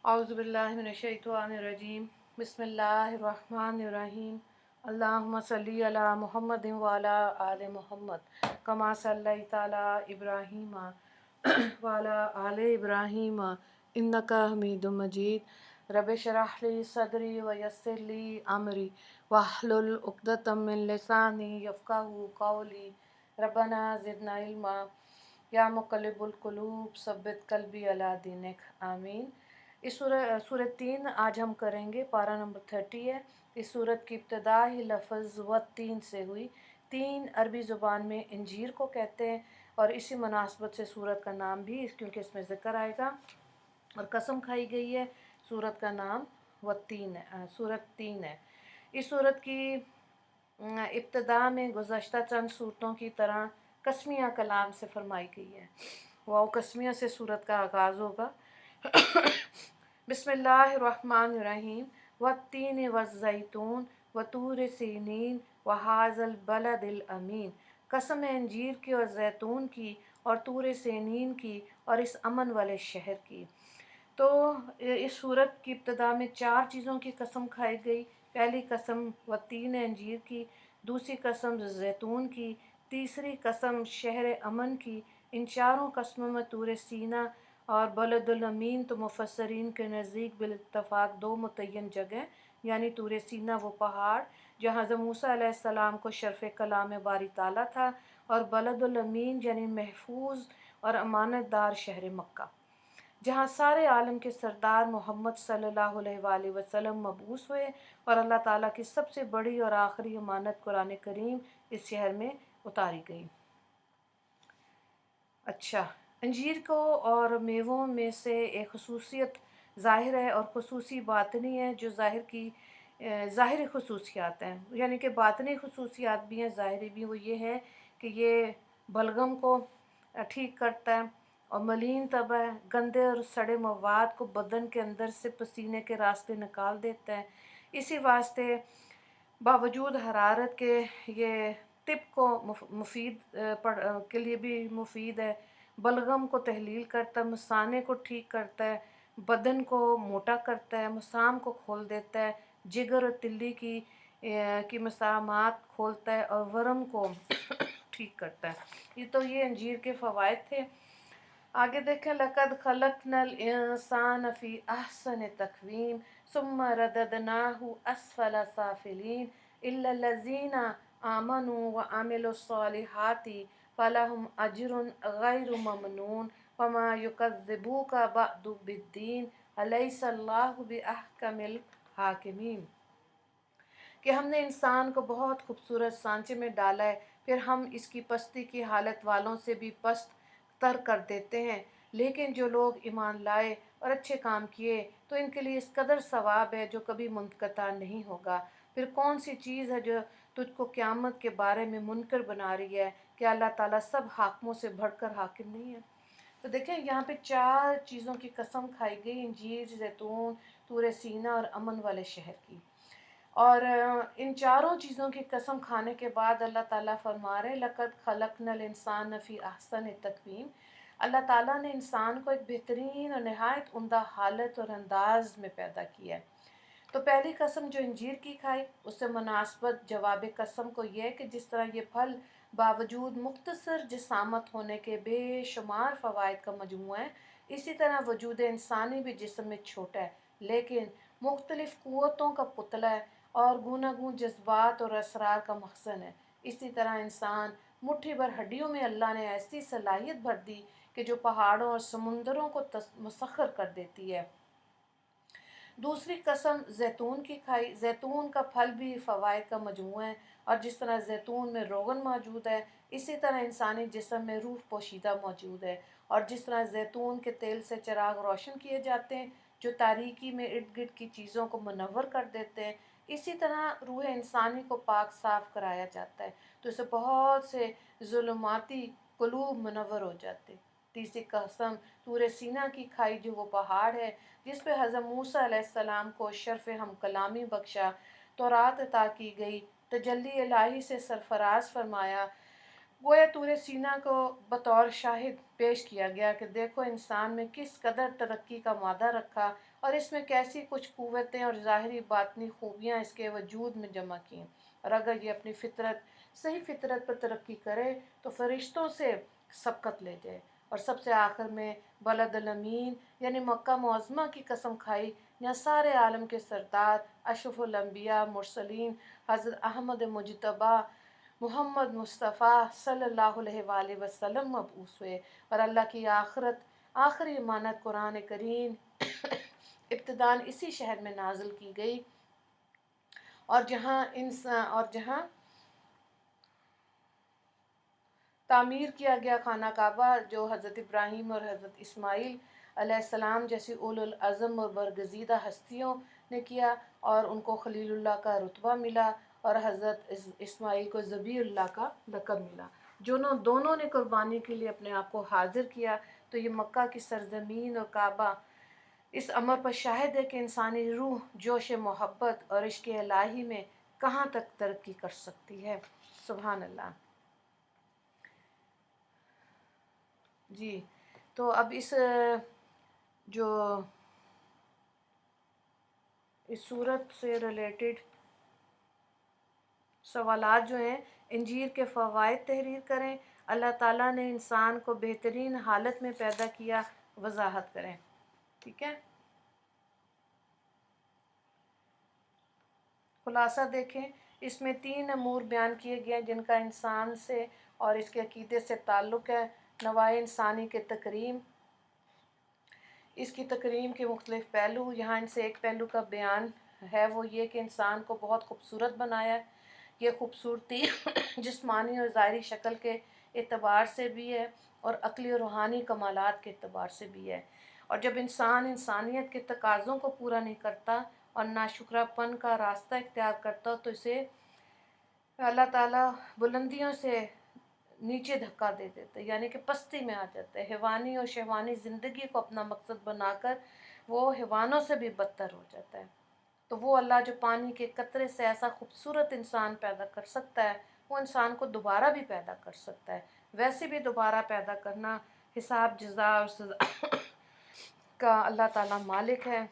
औज़ुबिल्लाहिमिनश्शैतानिर्रजीम बिस्मिल्लाहिर्रहमानिर्रहीम अल्लाहुम्मा सल्ली अला मुहम्मद व अला आले मुहम्मद कमा सल्लैता अला इब्राहीम व अला आले इब्राहीम इन्नका हमीदुम मजीद रब्बि इश्रह ली सदरी व यस्सिर ली अमरी वहलुल उक़दतम मिन लिसानी यफ़क़हू क़ौली रब्बना ज़िदना इल्मा या मुक़ल्लिबुल क़ुलूब सब्बित क़ल्बी अला दीनिक आमीन। इस सूरत 3 आज हम करेंगे, पारा नंबर 30 है। इस सूरत की इब्तिदा ही लफ्ज़ व तीन से हुई। तीन अरबी ज़ुबान में इंजीर को कहते हैं और इसी मुनासबत से सूरत का नाम भी क्योंकि इसमें ज़िक्र आएगा और कसम खाई गई है, सूरत का नाम व तीन है, सूरत 3 है। इस सूरत की इब्तिदा में गुज़श्ता चंद सूरतों की तरह कस्मिया कलाम से फरमाई गई है। वाओ कस्मिया से सूरत का आगाज़ होगा। बिस्मिल्लाहिर्रहमानिर्रहीम वत्तीन वज़्ज़ैतून वतूर सीनीन वहाज़ल बलदिल अमीन। कसम है अंजीर की और जैतून की और तूर सीनीन की और इस अमन वाले शहर की। तो इस सूरत की इब्तिदा में 4 चीज़ों की कसम खाई गई। पहली कसम वत्तीन अंजीर की, दूसरी कसम जैतून की, तीसरी कसम शहर अमन की। इन चारों कस्मों में तूर सीना और बलदुल अमीन तो मुफस्सरीन के नज़दीक बिल-इत्तफ़ाक़ 2 मुतय्यन जगह यानी तूर सीना वो पहाड़ जहाँ हज़रत मूसा अलैहिस्सलाम को शर्फ़ कलाम बारी ताला था, और बलदुल अमीन यानी महफूज और अमानतदार शहर मक्का जहाँ सारे आलम के सरदार मोहम्मद सल्लल्लाहु अलैहि वसल्लम मबूस हुए और अल्लाह ताला की सबसे बड़ी और आखिरी अमानत कुरान करीम इस शहर में उतारी गई। अच्छा, अंजीर को और मेवों में से एक खसूसियत ज़ाहिर है और खसूसी बातनी है। जो ज़ाहिरी खसूसियात हैं यानी कि बातनी खसूसियात भी हैं, ज़ाहिरी भी। वो ये है कि ये बलगम को ठीक करता है और मलीन तबा गंदे और सड़े मवाद को बदन के अंदर से पसीने के रास्ते निकाल देता है। इसी वास्ते बावजूद हरारत के ये तिब को मुफीद के लिए भी मुफीद है। बलगम को तहलील करता है, मसाने को ठीक करता है, बदन को मोटा करता है, मसाम को खोल देता है, जिगर और तिल्ली की मसामात खोलता है और वरम को ठीक करता है। ये अंजीर के फ़वाइद थे। आगे देखें, लक़द खलक़नल इंसान फ़ी अहसन तक़वीम सुम्मा रददनाहु अस्फ़ला साफ़िलीन इल्लल्लज़ीना आमनू व अमिलुस्सॉलिहाति फ़लहुम अज्रुन ग़ैरु ममनून वमा युकज़्ज़िबूका बअदु बिद्दीन अलैहिस्सल्लाहु बिअहकमिल हाकिमीन। कि हमने इंसान को बहुत खूबसूरत सांचे में डाला है, फिर हम इसकी पस्ती की हालत वालों से भी पस्त तर कर देते हैं। लेकिन जो लोग ईमान लाए और अच्छे काम किए तो इनके लिए इस कदर सवाब है जो कभी मुनक़ता नहीं होगा। फिर कौन सी चीज़ है जो तुझको क़यामत के बारे में मुनकर बना रही है? क्या अल्लाह ताला सब हाकिमों से बढ़कर हाकिम नहीं है? तो देखें, यहाँ पे 4 चीज़ों की कसम खाई गई, इंजीर, जैतून, तूर सीना और अमन वाले शहर की। और इन चारों चीज़ों की कसम खाने के बाद अल्लाह ताला फरमा रहे, लक़द खलक़नल इंसान फ़ी अहसन तक़वीम। अल्लाह ताला ने इंसान को एक बेहतरीन और नहायत उम्दा हालत और अंदाज में पैदा किया है। तो पहली कसम जो इंजीर की खाई, उससे मुनासबत जवाब कसम को यह है कि जिस तरह ये फल बावजूद मुख्तसर जिसामत होने के बेशुमार फ़वाइद का मजमूआ है, इसी तरह वजूद इंसानी भी जिस्म में छोटा है लेकिन मुख्तलिफ़ क़ुव्वतों का पुतला है और गूनागून जज्बात और असरार का मखज़न है। इसी तरह इंसान मुट्ठी भर हड्डियों में अल्लाह ने ऐसी सलाहियत भर दी कि जो पहाड़ों और समुंदरों को मुसख्खर कर देती है। दूसरी कसम जैतून की खाई। जैतून का फल भी फ़वाइद का मजमूआ है और जिस तरह जैतून में रोगन मौजूद है, इसी तरह इंसानी जिस्म में रूह पोशीदा मौजूद है। और जिस तरह जैतून के तेल से चिराग रोशन किए जाते हैं जो तारीकी में इर्द गिर्द की चीज़ों को मुनव्वर कर देते हैं, इसी तरह रूह इंसानी को पाक साफ कराया जाता है तो इससे बहुत से ज़ुल्माती क़ुलूब मुनव्वर हो जाते। तीसरी कसम तूर सीना की खाई, जो वो पहाड़ है जिस पे हज़रत मूसा अलैहिस्सलाम को शर्फ़ हम कलामी बख्शा, तौरात अता की गई, तजल्ली इलाही से सरफराज फरमाया, गोया तूर सीना को बतौर शाहिद पेश किया गया कि देखो इंसान में किस कदर तरक्की का मादा रखा और इसमें कैसी कुछ क़ुव्वतें और ज़ाहिरी बातनी खूबियाँ इसके वजूद में जमा की। और अगर ये अपनी फ़ितरत सही फ़ितरत पर तरक्की करे तो फ़रिश्तों से सबकत ले जाए। और सबसे आखिर में बलदल अमीन यानी मक्का मुअज़्ज़मा की कसम खाई, यहाँ सारे आलम के सरदार अशरफुल अंबिया मुरसलीन हज़रत अहमद मुजतबा मोहम्मद मुस्तफ़ा सल्लल्लाहु अलैहि वसल्लम मबऊस हुए। और अल्लाह की आखिरी अमानत कुरान करीम इब्तिदान इसी शहर में नाजिल की गई और जहाँ तामीर किया गया खाना काबा जो हज़रत इब्राहीम और हज़रत इस्माईल अलैहिस्सलाम जैसी उलुल अज़म और बरगज़ीदा हस्तियों ने किया और उनको खलीलुल्लाह का रुतबा मिला और हज़रत इस्माईल को ज़बीउल्लाह का लक़ब मिला। दोनों ने कुर्बानी के लिए अपने आप को हाजिर किया। तो ये मक्का की सरज़मीन और काबा इस अमर पर शाहिद है कि इंसानी रूह जोश मोहब्बत और इश्क़ इलाही में कहाँ तक तरक्की कर सकती है। सुभान अल्लाह। जी, तो अब जो इस सूरत से रिलेटेड सवालात जो हैं, इंजीर के फ़वाइद तहरीर करें। अल्लाह ताला ने इंसान को बेहतरीन हालत में पैदा किया, वजाहत करें। ठीक है, खुलासा देखें। इसमें 3 अमूर बयान किए गए हैं जिनका इंसान से और इसके अकीदे से ताल्लुक़ है। नवाए इंसानी के तकरीम, इसकी तकरीम के मुख्तलिफ़ पहलू। यहाँ इनसे एक पहलू का बयान है, वो ये कि इंसान को बहुत खूबसूरत बनाया है। ये खूबसूरती जिस्मानी और ज़ाहिरी शक्ल के एतबार से भी है और अक़ली और रूहानी कमालात के एतबार से भी है। और जब इंसान इंसानियत के तकाज़ों को पूरा नहीं करता और नाशुक्रापन का रास्ता इख्तियार करता तो इसे अल्लाह ताला बुलंदियों से नीचे धक्का दे देते, यानी कि पस्ती में आ जाते हैं। हैवानी और शहवानी ज़िंदगी को अपना मकसद बनाकर वो हैवानों से भी बदतर हो जाता है। तो वो अल्लाह जो पानी के कतरे से ऐसा खूबसूरत इंसान पैदा कर सकता है, वो इंसान को दोबारा भी पैदा कर सकता है। वैसे भी दोबारा पैदा करना हिसाब जज़ा और सज़ा का अल्लाह ताला मालिक है,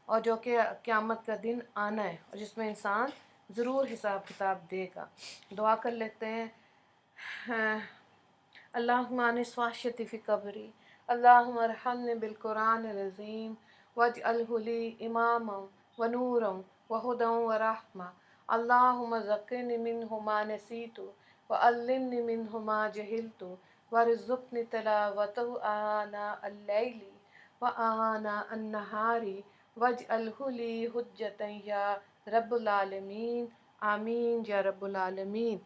और जो कि क़यामत का दिन आना है और जिसमें इंसान ज़रूर हिसाब किताब देगा। दुआ कर लेते हैं। अल्लाहुम्मा अनिस्वाशति फ़ी क़ब्री, अल्लाहुम्मा अरहमनी बिल क़ुरानिल अज़ीम वजअल्हु ली इमामम व नूरम व हुदम व रहमा। अल्लाहुम्मा ज़क्किरनी मिन्हु मा नसीतु व अल्लिमनी मिन्हु मा जहिलतु वरज़ुक़नी तिलावतहु आना अल-लैली व आना अन-नहारी वजअल्हु ली हुज्जतन या रब्बुल आलमीन। आमीन या रब्बुल आलमीन।